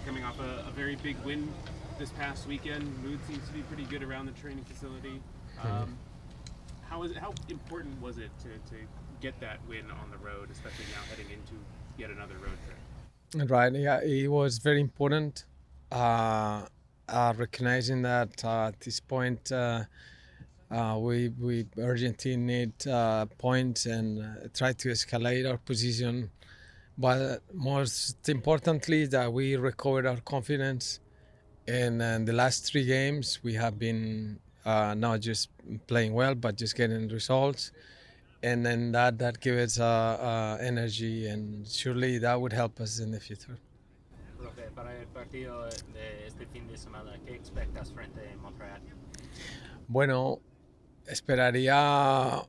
coming off a very big win this past weekend. Mood seems to be pretty good around the training facility. How important was it to get that win on the road, especially now heading into yet another road trip? Right, yeah, it was very important. Recognizing that at this point, we urgently need points and try to escalate our position. But most importantly, that we recovered our confidence. And in the last 3 games, we have been not just playing well, but just getting results. And then that gives us energy, and surely that would help us in the future. Profe, para el partido de este fin de semana, ¿qué expectas frente a Montreal? Bueno, esperaría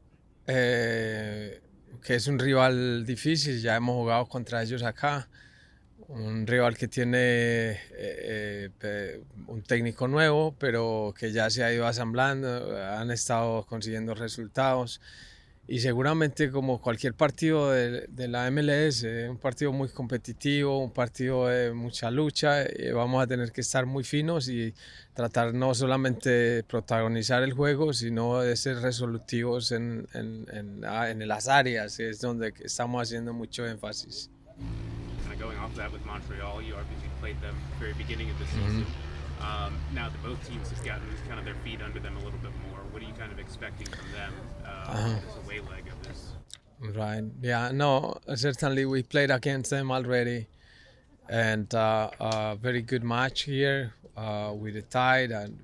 que es un rival difícil, ya hemos jugado contra ellos acá, un rival que tiene un técnico nuevo, pero que ya se ha ido asamblando, han estado consiguiendo resultados. Y seguramente como cualquier partido de la MLS, un partido muy competitivo, un partido de mucha lucha, vamos a tener que estar muy finos y tratar no solamente de protagonizar el juego, sino de ser resolutivos en las áreas, es donde estamos haciendo mucho énfasis. Kind of going off that with Montreal, you obviously played them at the very beginning of the season. Now that both teams have gotten kind of their feet under them a little bit more, what are you kind of expecting from them this away leg of this? Right. Yeah. No. Certainly, we played against them already, and a very good match here with the Tide, and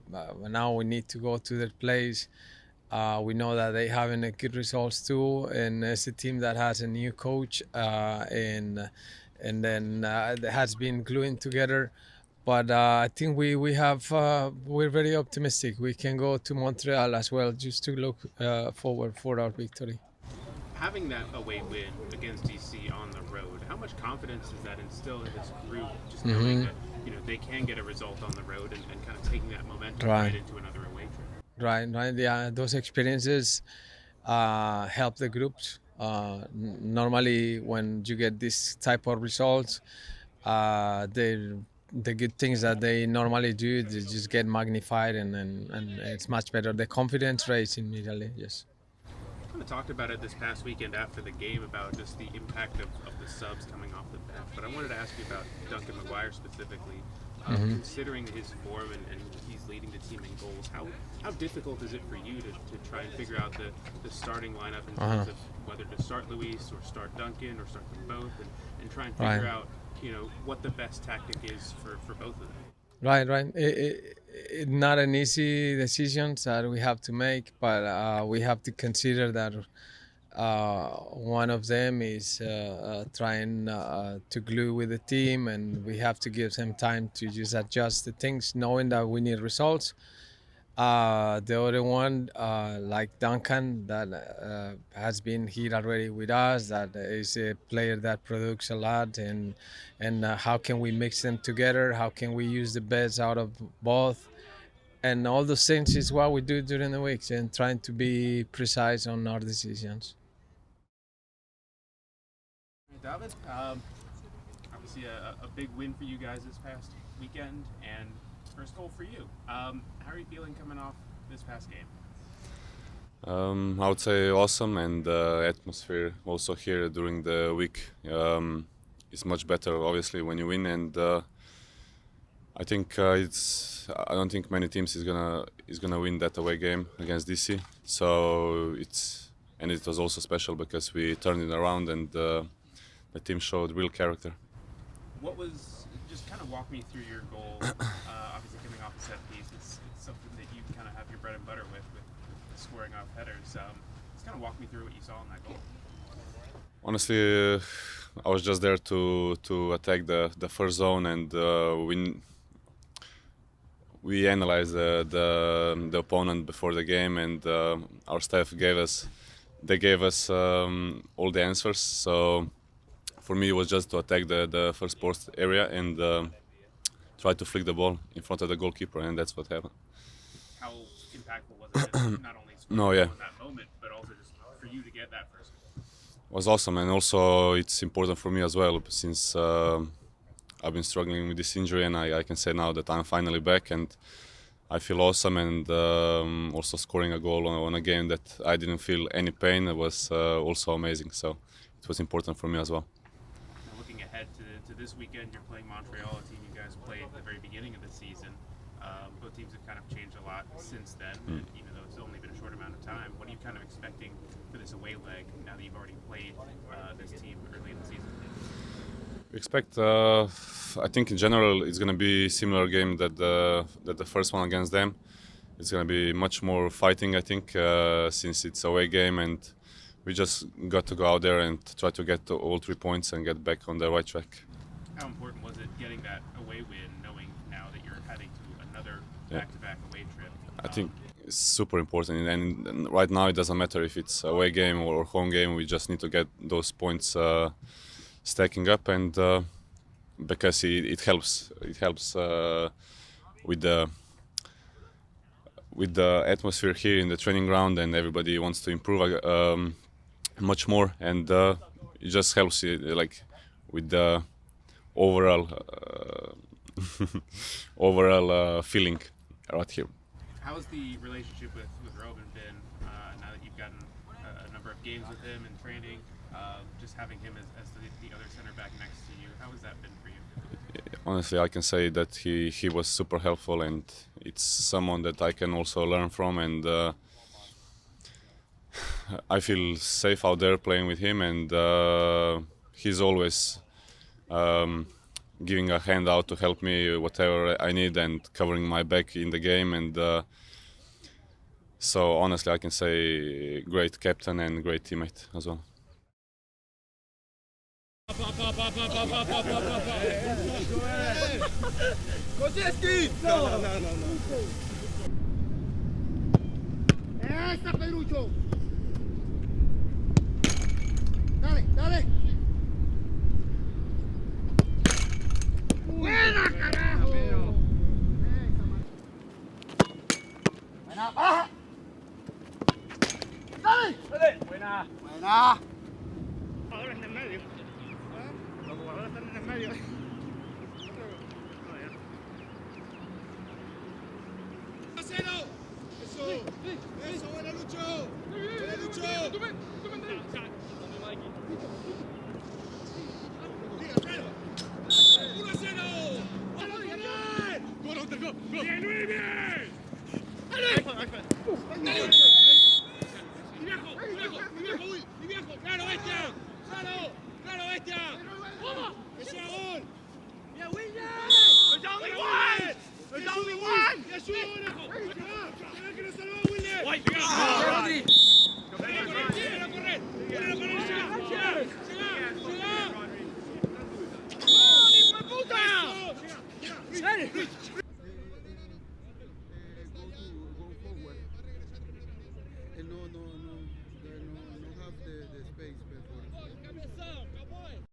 now we need to go to their place. We know that they having a good results too, and it's a team that has a new coach, and then that has been gluing together. But I think we're very optimistic. We can go to Montreal as well, just to look forward for our victory. Having that away win against DC on the road, how much confidence does that instill in this group? Just knowing that they can get a result on the road and kind of taking that momentum right into another away trip. Right. Yeah, those experiences help the groups. Normally, when you get this type of results, the good things that they normally do, they just get magnified, and it's much better. The confidence raise immediately. Yes. Kind of talked about it this past weekend after the game about just the impact of the subs coming off the bench. But I wanted to ask you about Duncan McGuire specifically. Considering his form and he's leading the team in goals, how difficult is it for you to try and figure out the starting lineup in terms of whether to start Luis or start Duncan or start them both and try and figure out what the best tactic is for both of them? Right. It's not an easy decision that we have to make, but we have to consider that one of them is trying to glue with the team, and we have to give them time to just adjust the things, knowing that we need results. The other one, like Duncan, that has been here already with us, that is a player that produces a lot, and how can we mix them together? How can we use the best out of both? And all those things is what we do during the weeks, and trying to be precise on our decisions. David, obviously a big win for you guys this past weekend, and first goal for you. How are you feeling coming off this past game? I would say awesome, and the atmosphere also here during the week is much better, obviously, when you win. And I think I don't think many teams is gonna win that away game against DC. So it was also special because we turned it around, and the team showed real character. Just kind of walk me through your goal. Obviously, coming off the set piece, it's something that you kind of have your bread and butter with the scoring off headers. Just kind of walk me through what you saw in that goal. Honestly, I was just there to attack the first zone, and we analyzed the opponent before the game, and our staff gave us all the answers. So for me, it was just to attack the first post area and try to flick the ball in front of the goalkeeper, and that's what happened. How impactful was it? Not only scoring in that moment, but also just for you to get that first goal? It was awesome, and also it's important for me as well, since I've been struggling with this injury, and I can say now that I'm finally back, and I feel awesome. And also scoring a goal on a game that I didn't feel any pain was also amazing. So it was important for me as well. Now looking ahead to this weekend, you're playing Montreal, a team you guys played at the very beginning of the season. Both teams have kind of changed a lot since then, even though it's only been a short amount of time. What are you kind of expecting for this away leg now that you've already played this team early in the season? We expect, I think in general, it's going to be a similar game that the first one against them. It's going to be much more fighting, I think, since it's away game, and we just got to go out there and try to get all 3 points and get back on the right track. How important was it getting that away win, knowing now that you're heading to another back-to-back away trip? I think it's super important, and right now it doesn't matter if it's away game or home game. We just need to get those points stacking up, and because it helps. It helps with the atmosphere here in the training ground, and everybody wants to improve much more, and it just helps like with the overall feeling right here. How's the relationship with Robin been now that you've gotten a number of games with him in training? Just having him as the other center back next to you, how has that been for you? Honestly, I can say that he was super helpful, and it's someone that I can also learn from, and I feel safe out there playing with him, and he's always giving a hand out to help me whatever I need and covering my back in the game, and so honestly I can say great captain and great teammate as well. Dale, dale. Buena, carajo. Buena, baja. Dale. Dale. Buena. Buena. Ahora en el medio. Los jugadores están en el medio. Eso. Eso, buena Lucho. Buena Lucho. No have the space before.